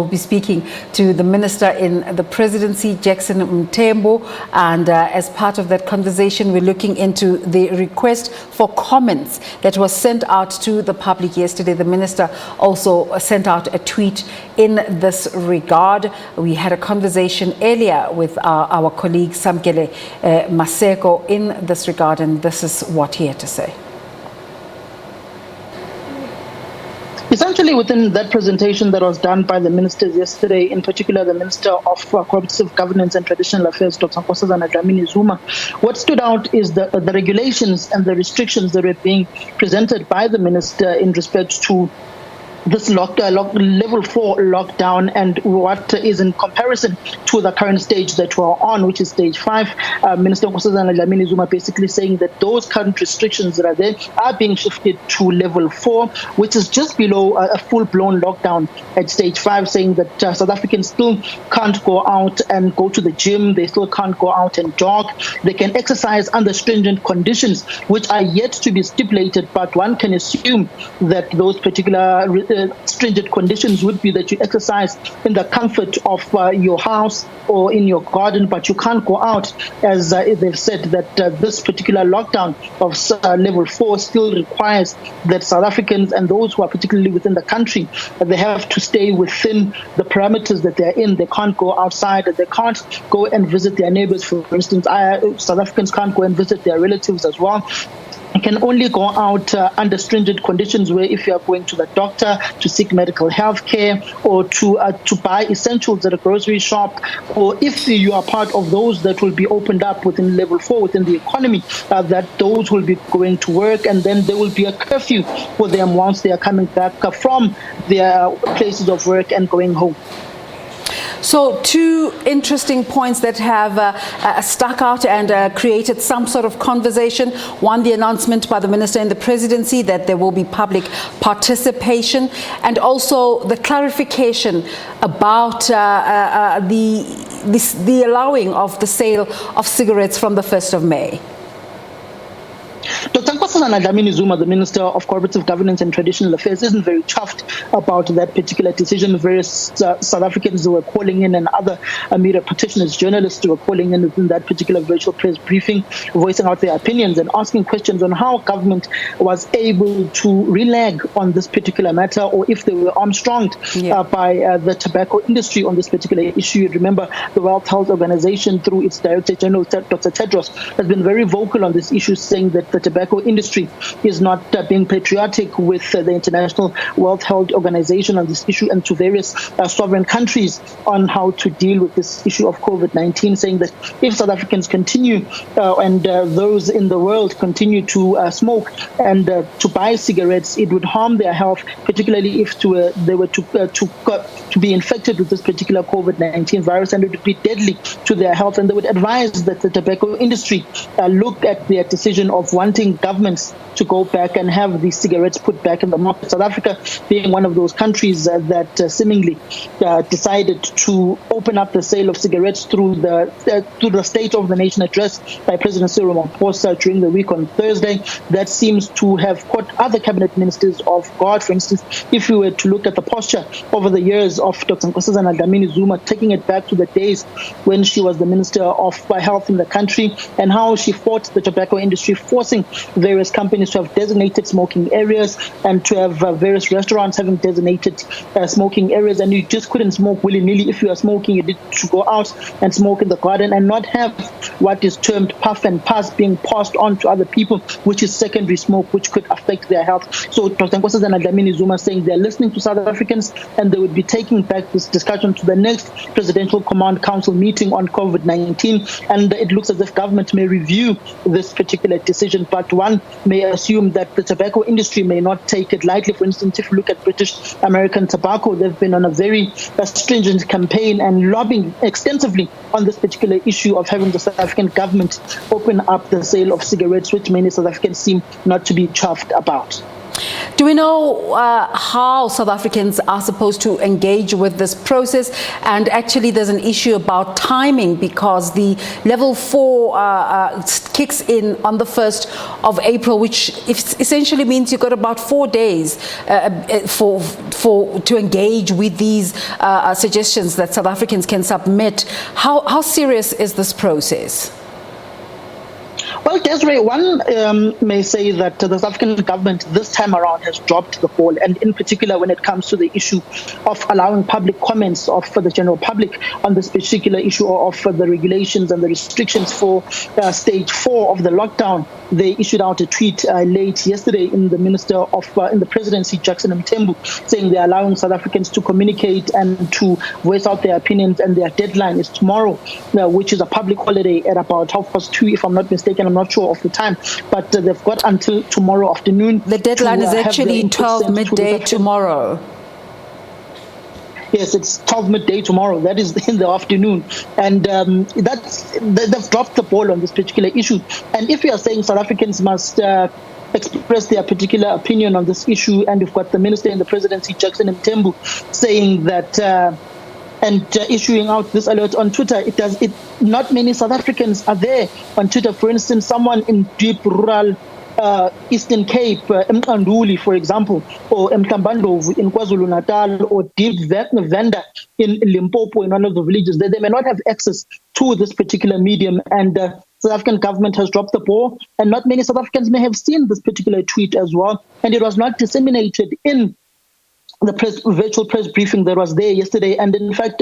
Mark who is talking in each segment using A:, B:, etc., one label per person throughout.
A: We'll be speaking to the Minister in the Presidency, Jackson Mthembu, and as part of that conversation, we're looking into the request for comments that was sent out to the public yesterday. The Minister also sent out a tweet in this regard. We had a conversation earlier with our colleague Samkele Maseko in this regard, and this is what he had to say.
B: Essentially, within that presentation that was done by the ministers yesterday, in particular the Minister of Co-operative Governance and Traditional Affairs, Dr. Nkosazana Dlamini-Zuma, what stood out is the regulations and the restrictions that were being presented by the minister in respect to this level 4 lockdown and what is in comparison to the current stage that we're on, which is stage 5. Minister Nkosazana Dlamini-Zuma basically saying that those current restrictions that are there are being shifted to level 4, which is just below a full-blown lockdown at stage 5, saying that South Africans still can't go out and go to the gym, they still can't go out and jog, they can exercise under stringent conditions, which are yet to be stipulated, but one can assume that those particular stringent conditions would be that you exercise in the comfort of your house or in your garden, but you can't go out, as they've said that this particular lockdown of level 4 still requires that South Africans and those who are particularly within the country, they have to stay within the parameters that they're in. They can't go outside, they can't go and visit their neighbors, for instance. South Africans can't go and visit their relatives as well. You can only go out under stringent conditions, where if you are going to the doctor to seek medical health care or to buy essentials at a grocery shop, or if you are part of those that will be opened up within level 4 within the economy, that those will be going to work, and then there will be a curfew for them once they are coming back from their places of work and going home.
A: So two interesting points that have stuck out and created some sort of conversation. One, the announcement by the Minister in the Presidency that there will be public participation, and also the clarification about the allowing of the sale of cigarettes from the 1st of May.
B: Dr. Nkosazana Dlamini-Zuma, the Minister of Co-operative Governance and Traditional Affairs, isn't very chuffed about that particular decision. Various South Africans who were calling in and other media practitioners, journalists who were calling in within that particular virtual press briefing, voicing out their opinions and asking questions on how government was able to relag on this particular matter, or if they were armstronged by the tobacco industry on this particular issue. Remember, the World Health Organization, through its Director General, Dr. Tedros, has been very vocal on this issue, saying that the tobacco industry is not being patriotic with the International World Health Organization on this issue, and to various sovereign countries on how to deal with this issue of COVID-19, saying that if South Africans continue and those in the world continue to smoke and to buy cigarettes, it would harm their health, particularly if they were to be infected with this particular COVID-19 virus, and it would be deadly to their health. And they would advise that the tobacco industry look at their decision of wanting governments to go back and have these cigarettes put back in the market. South Africa being one of those countries that seemingly decided to open up the sale of cigarettes through the State of the Nation address by President Cyril Ramaphosa during the week on Thursday. That seems to have caught other cabinet ministers off guard. For instance, if we were to look at the posture over the years of Dr. Nkosazana Dlamini-Zuma, taking it back to the days when she was the Minister of Health in the country, and how she fought the tobacco industry, forcing various companies to have designated smoking areas and to have various restaurants having designated smoking areas, and you just couldn't smoke willy-nilly. If you are smoking, you need to go out and smoke in the garden and not have what is termed puff and pass being passed on to other people, which is secondary smoke, which could affect their health. So Dr. Nkosazana Dlamini-Zuma saying they're listening to South Africans, and they would be taking back this discussion to the next Presidential Command Council meeting on COVID-19, and it looks as if government may review this particular decision, but one may assume that the tobacco industry may not take it lightly. For instance, if you look at British American Tobacco, they've been on a very stringent campaign and lobbying extensively on this particular issue of having the South African government open up the sale of cigarettes, which many South Africans seem not to be chuffed about.
A: Do we know how South Africans are supposed to engage with this process? And actually, there's an issue about timing because the level 4 kicks in on the 1st of April, which essentially means you've got about 4 days to engage with these suggestions that South Africans can submit. How serious is this process?
B: Well, Desiree, one may say that the South African government this time around has dropped the ball, and in particular when it comes to the issue of allowing public comments for the general public on this particular issue of the regulations and the restrictions for stage 4 of the lockdown. They issued out a tweet late yesterday in the presidency, Jackson Mthembu, saying they're allowing South Africans to communicate and to voice out their opinions, and their deadline is tomorrow, which is a public holiday at about 2:30, if I'm not mistaken. I'm not sure of the time, but they've got until tomorrow afternoon.
A: The deadline is actually 12 midday tomorrow.
B: Yes, it's 12 midday tomorrow. That is in the afternoon. And they've dropped the ball on this particular issue. And if we are saying South Africans must express their particular opinion on this issue, and you've got the minister in the presidency, Jackson Mthembu, saying that issuing out this alert on Twitter, not many South Africans are there on Twitter. For instance, someone in deep rural Eastern Cape, Mkanduli, for example, or Mtambandlovu in KwaZulu-Natal, or Deep Venda in Limpopo, in one of the villages, they may not have access to this particular medium, and the South African government has dropped the ball, and not many South Africans may have seen this particular tweet as well, and it was not disseminated in the virtual press briefing that was there yesterday. And in fact,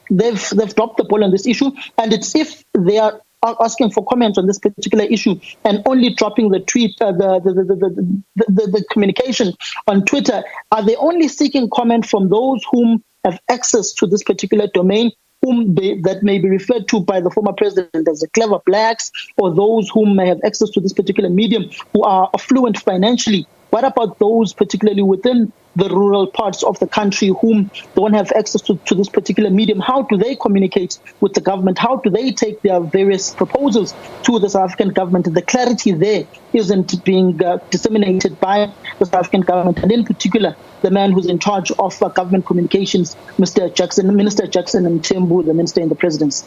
B: they've dropped the ball on this issue, and it's if they are asking for comments on this particular issue and only dropping the tweet, the communication on Twitter, are they only seeking comment from those whom have access to this particular domain, that may be referred to by the former president as the clever blacks, or those whom may have access to this particular medium who are affluent financially? What about those particularly within the rural parts of the country whom don't have access to this particular medium? How do they communicate with the government? How do they take their various proposals to the South African government? The clarity there isn't being disseminated by the South African government, and in particular, the man who's in charge of government communications, Minister Jackson Mthembu, the minister in the presidency.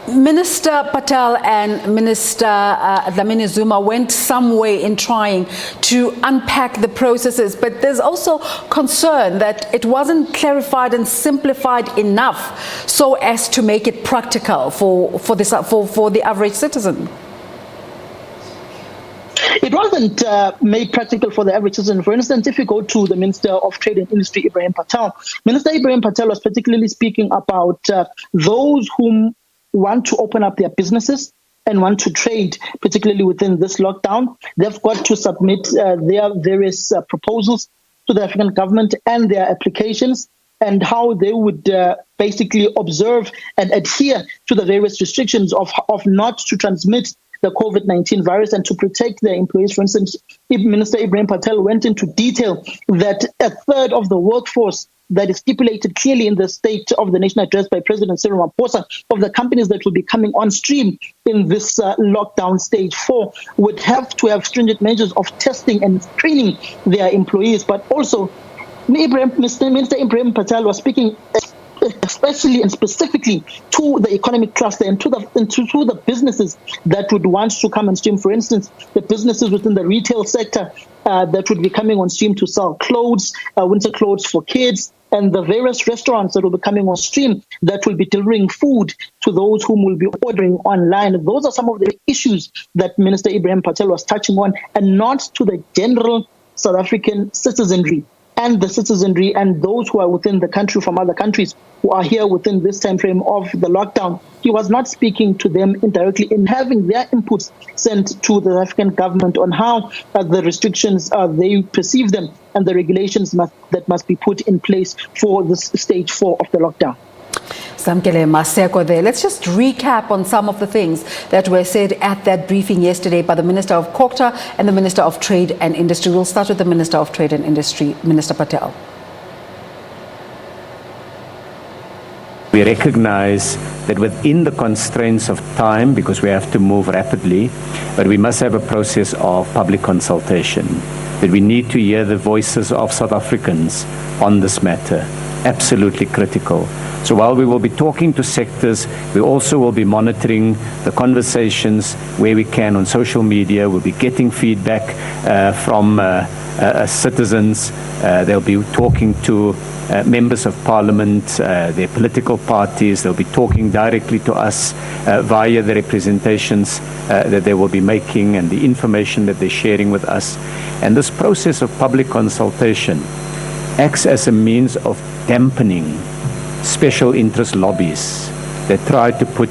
A: Minister Patel and Minister Dlamini-Zuma went some way in trying to unpack the processes, but there's also concern that it wasn't clarified and simplified enough so as to make it practical for the average citizen.
B: It wasn't made practical for the average citizen. For instance, if you go to the Minister of Trade and Industry, Ibrahim Patel, Minister Ibrahim Patel was particularly speaking about those whom want to open up their businesses and want to trade, particularly within this lockdown. They've got to submit their various proposals to the African government and their applications, and how they would basically observe and adhere to the various restrictions of not to transmit the COVID-19 virus and to protect their employees. For instance, Minister Ibrahim Patel went into detail that a third of the workforce that is stipulated clearly in the State of the Nation address by President Cyril Ramaphosa of the companies that will be coming on stream in this lockdown stage 4 would have to have stringent measures of testing and screening their employees. But also, Minister Ibrahim Patel was speaking especially and specifically to the economic cluster and to the businesses that would want to come on stream. For instance, the businesses within the retail sector that would be coming on stream to sell clothes, winter clothes for kids, and the various restaurants that will be coming on stream that will be delivering food to those whom will be ordering online. Those are some of the issues that Minister Ibrahim Patel was touching on, and not to the general South African citizenry and the citizenry and those who are within the country from other countries who are here within this time frame of the lockdown. He was not speaking to them indirectly in having their inputs sent to the African government on how the restrictions they perceive them and the regulations that must be put in place for this stage 4 of the lockdown.
A: Samkele Maseko there. Let's just recap on some of the things that were said at that briefing yesterday by the Minister of COGTA and the Minister of Trade and Industry. We'll start with the Minister of Trade and Industry, Minister Patel.
C: We recognize that within the constraints of time, because we have to move rapidly, but we must have a process of public consultation. that we need to hear the voices of South Africans on this matter. Absolutely critical. So while we will be talking to sectors, we also will be monitoring the conversations where we can on social media. We'll be getting feedback from citizens. They'll be talking to members of parliament, their political parties. They'll be talking directly to us via the representations that they will be making and the information that they're sharing with us. And this process of public consultation acts as a means of dampening special interest lobbies that try to put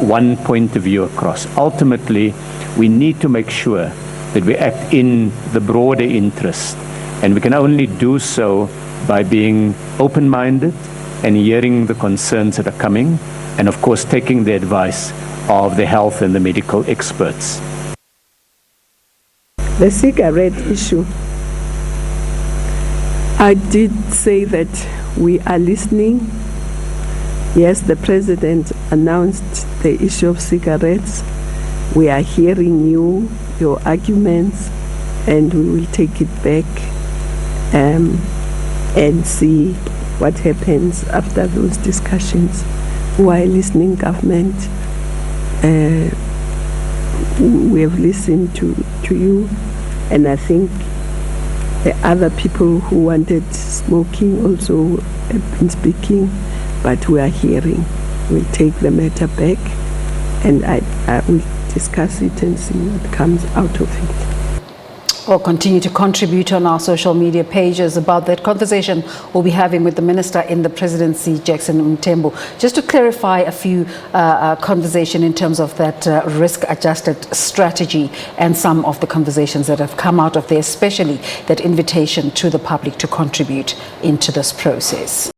C: one point of view across. Ultimately, we need to make sure that we act in the broader interest, and we can only do so by being open-minded and hearing the concerns that are coming, and of course taking the advice of the health and the medical experts.
D: The cigarette issue. I did say that we are listening. Yes, the President announced the issue of cigarettes. We are hearing you, your arguments, and we will take it back and see what happens after those discussions. While listening, government, we have listened to you, and I think the other people who wanted smoking also have been speaking, but we are hearing. We'll take the matter back, and I will discuss it and see what comes out of it.
A: Or continue to contribute on our social media pages about that conversation we'll be having with the Minister in the Presidency, Jackson Mthembu. Just to clarify a few conversation in terms of that risk-adjusted strategy and some of the conversations that have come out of there, especially that invitation to the public to contribute into this process.